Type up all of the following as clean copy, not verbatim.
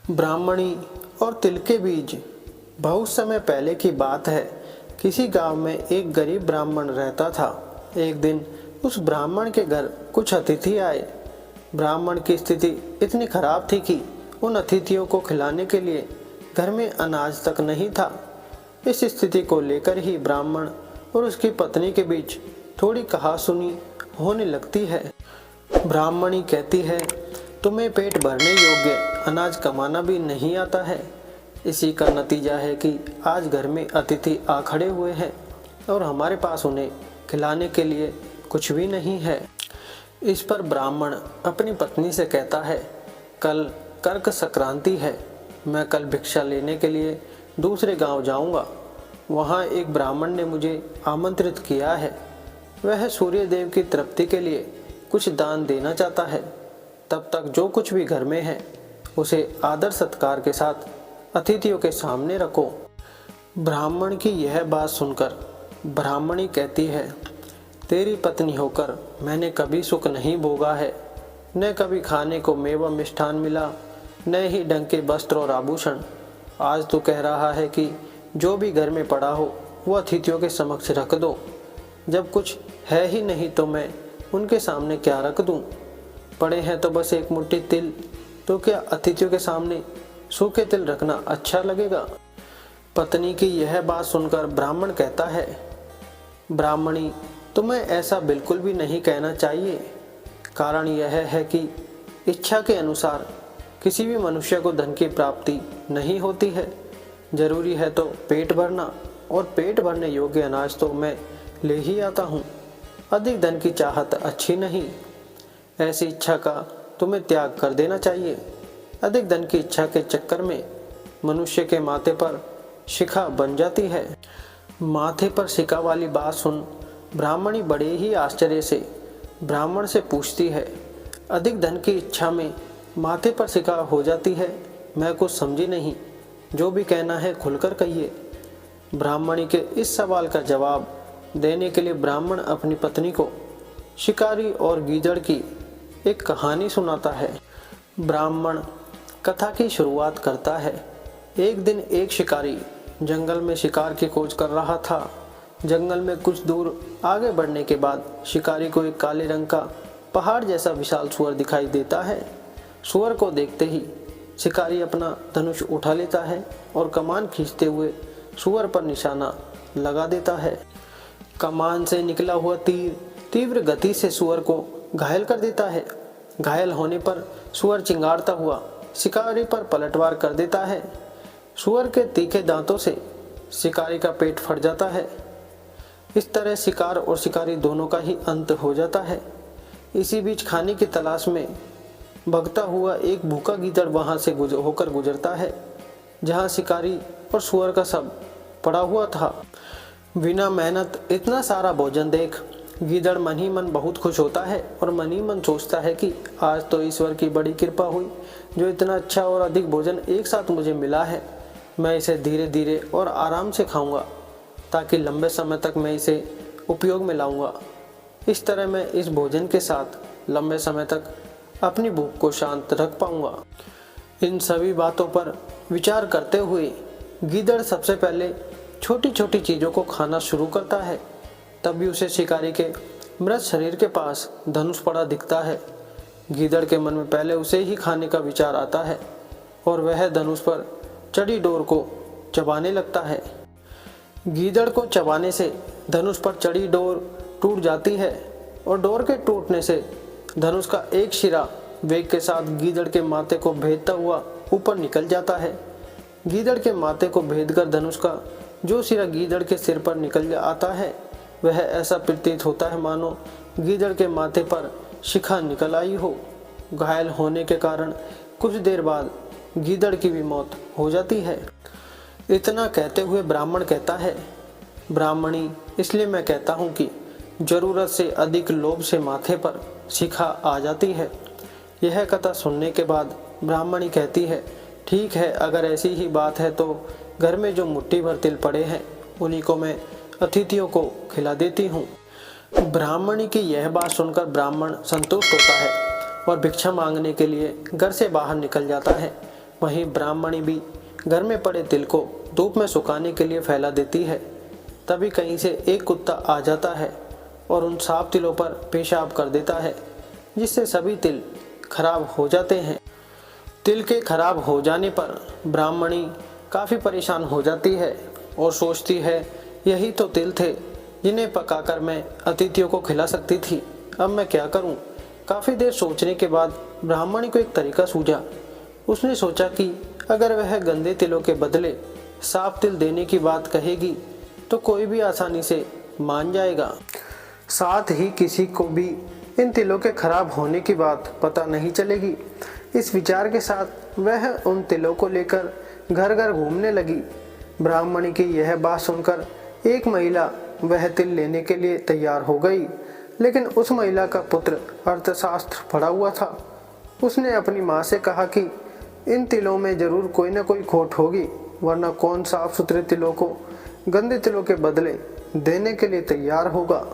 ब्राह्मणी और तिल के बीज। बहुत समय पहले की बात है। किसी गांव में एक गरीब ब्राह्मण रहता था। एक दिन उस ब्राह्मण के घर कुछ अतिथि आए। ब्राह्मण की स्थिति इतनी खराब थी कि उन अतिथियों को खिलाने के लिए घर में अनाज तक नहीं था। इस स्थिति को लेकर ही ब्राह्मण और उसकी पत्नी के बीच थोड़ी कहासुनी होने लगती है। ब्राह्मणी कहती है, तुम्हें पेट भरने योग्य अनाज कमाना भी नहीं आता है। इसी का नतीजा है कि आज घर में अतिथि आ खड़े हुए हैं और हमारे पास उन्हें खिलाने के लिए कुछ भी नहीं है। इस पर ब्राह्मण अपनी पत्नी से कहता है, कल कर्क संक्रांति है। मैं कल भिक्षा लेने के लिए दूसरे गांव जाऊंगा। वहां एक ब्राह्मण ने मुझे आमंत्रित किया है। वह सूर्य देव की तृप्ति के लिए कुछ दान देना चाहता है। तब तक जो कुछ भी घर में है उसे आदर सत्कार के साथ अतिथियों के सामने रखो। ब्राह्मण की यह बात सुनकर ब्राह्मणी कहती है, तेरी पत्नी होकर मैंने कभी सुख नहीं भोगा है। न कभी खाने को मेवा मिष्ठान मिला, न ही ढंग के वस्त्र और आभूषण। आज तो कह रहा है कि जो भी घर में पड़ा हो वो अतिथियों के समक्ष रख दो। जब कुछ है ही नहीं तो मैं उनके सामने क्या रख दूं? पड़े हैं तो बस एक मुट्ठी तिल, तो क्या अतिथियों के सामने सूखे तिल रखना अच्छा लगेगा? पत्नी की यह बात सुनकर ब्राह्मण कहता है, ब्राह्मणी, तुम्हें ऐसा बिल्कुल भी नहीं कहना चाहिए। कारण यह है कि इच्छा के अनुसार किसी भी मनुष्य को धन की प्राप्ति नहीं होती है। जरूरी है तो पेट भरना, और पेट भरने योग्य अनाज तो मैं ले ही आता हूँ। अधिक धन की चाहत अच्छी नहीं। ऐसी इच्छा का तुम्हें त्याग कर देना चाहिए। अधिक धन की इच्छा के चक्कर में मनुष्य के माथे पर शिखा बन जाती है। माथे पर शिखा वाली बात सुन ब्राह्मणी बड़े ही आश्चर्य से ब्राह्मण से पूछती है, अधिक धन की इच्छा में माथे पर शिखा हो जाती है? मैं कुछ समझी नहीं। जो भी कहना है खुलकर कहिए। ब्राह्मणी के इस सवाल का जवाब देने के लिए ब्राह्मण अपनी पत्नी को शिकारी और गीदड़ की एक कहानी सुनाता है। ब्राह्मण कथा की शुरुआत करता है। एक दिन एक शिकारी जंगल में शिकार की खोज कर रहा था। जंगल में कुछ दूर आगे बढ़ने के बाद शिकारी को एक काले रंग का पहाड़ जैसा विशाल सूअर दिखाई देता है। सूअर को देखते ही शिकारी अपना धनुष उठा लेता है और कमान खींचते हुए सूअर पर निशाना लगा देता है। कमान से निकला हुआ तीर तीव्र गति से सूअर को घायल कर देता है। घायल होने पर सूअर चिंगारता हुआ शिकारी पर पलटवार कर देता है। सूअर के तीखे दांतों से शिकारी का पेट फट जाता है। इस तरह शिकार और शिकारी दोनों का ही अंत हो जाता है। इसी बीच खाने की तलाश में भगता हुआ एक भूखा गीदड़ वहां से होकर गुजरता है, जहां शिकारी और सूअर का शव पड़ा हुआ था। बिना मेहनत इतना सारा भोजन देख गीदड़ मन ही मन बहुत खुश होता है और मन ही मन सोचता है कि आज तो ईश्वर की बड़ी कृपा हुई, जो इतना अच्छा और अधिक भोजन एक साथ मुझे मिला है। मैं इसे धीरे धीरे और आराम से खाऊंगा, ताकि लंबे समय तक मैं इसे उपयोग में लाऊंगा। इस तरह मैं इस भोजन के साथ लंबे समय तक अपनी भूख को शांत रख पाऊंगा। इन सभी बातों पर विचार करते हुए गीदड़ सबसे पहले छोटी छोटी चीज़ों को खाना शुरू करता है। तभी उसे शिकारी के मृत शरीर के पास धनुष पड़ा दिखता है। गीदड़ के मन में पहले उसे ही खाने का विचार आता है और वह धनुष पर चढ़ी डोर को चबाने लगता है। गीदड़ को चबाने से धनुष पर चढ़ी डोर टूट जाती है और डोर के टूटने से धनुष का एक शिरा वेग के साथ गीदड़ के माथे को भेदता हुआ ऊपर निकल जाता है। गीदड़ के माथे को भेदकर धनुष का जो सिरा गीदड़ के सिर पर निकल आता है, वह ऐसा प्रतीत होता है मानो गीदड़ के माथे पर शिखा निकल आई हो। घायल होने के कारण कुछ देर बाद गीदड़ की भी मौत हो जाती है। इतना कहते हुए ब्राह्मण कहता है, ब्राह्मणी, इसलिए मैं कहता हूँ कि जरूरत से अधिक लोभ से माथे पर शिखा आ जाती है। यह कथा सुनने के बाद ब्राह्मणी कहती है, ठीक है, अगर ऐसी ही बात है तो घर में जो मुट्ठी भर तिल पड़े हैं उन्हीं को मैं अतिथियों को खिला देती हूँ। ब्राह्मणी की यह बात सुनकर ब्राह्मण संतुष्ट होता है और भिक्षा मांगने के लिए घर से बाहर निकल जाता है। वहीं ब्राह्मणी भी घर में पड़े तिल को धूप में सुखाने के लिए फैला देती है। तभी कहीं से एक कुत्ता आ जाता है और उन साफ तिलों पर पेशाब कर देता है, जिससे सभी तिल खराब हो जाते हैं। तिल के खराब हो जाने पर ब्राह्मणी काफ़ी परेशान हो जाती है और सोचती है यही तो तिल थे जिन्हें पकाकर मैं अतिथियों को खिला सकती थी, अब मैं क्या करूं? काफ़ी देर सोचने के बाद ब्राह्मणी को एक तरीका सूझा। उसने सोचा कि अगर वह गंदे तिलों के बदले साफ तिल देने की बात कहेगी तो कोई भी आसानी से मान जाएगा। साथ ही किसी को भी इन तिलों के खराब होने की बात पता नहीं चलेगी। इस विचार के साथ वह उन तिलों को लेकर घर घर घूमने लगी। ब्राह्मणी की यह बात सुनकर एक महिला वह तिल लेने के लिए तैयार हो गई, लेकिन उस महिला का पुत्र अर्थशास्त्र पढ़ा हुआ था। उसने अपनी माँ से कहा कि इन तिलों में जरूर कोई ना कोई खोट होगी, वरना कौन साफ सुथरे तिलों को गंदे तिलों के बदले देने के लिए तैयार होगा।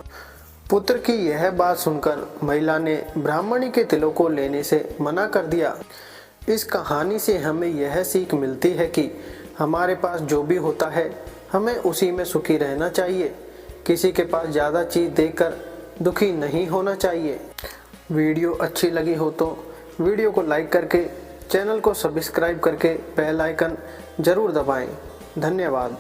पुत्र की यह बात सुनकर महिला ने ब्राह्मणी के तिलों को लेने से मना कर दिया। इस कहानी से हमें यह सीख मिलती है कि हमारे पास जो भी होता है हमें उसी में सुखी रहना चाहिए। किसी के पास ज़्यादा चीज़ देकर दुखी नहीं होना चाहिए। वीडियो अच्छी लगी हो तो वीडियो को लाइक करके चैनल को सब्सक्राइब करके बेल आइकन ज़रूर दबाएं। धन्यवाद।